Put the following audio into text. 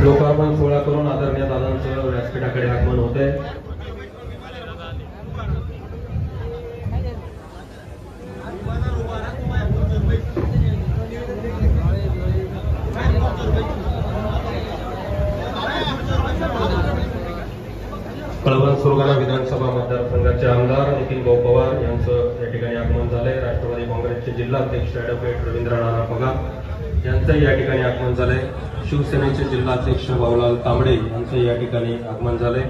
लोकार्पण सोहळा करून आदरणीय दादांचं व्यासपीठाकडे आगमन होते। कळवण सुरगाणा विधानसभा मतदारसंघाचे आमदार नितीन भाऊ पवार यांचं या ठिकाणी आगमन झालंय। राष्ट्रवादी काँग्रेसचे जिल्हा अध्यक्ष ॲडव्होकेट रवींद्र नाना पगार यांचंही या ठिकाणी आगमन झालंय। शिवसेनेचे जिल्हाध्यक्ष बाबूलाल तांबडे यांचं या ठिकाणी आगमन झालंय।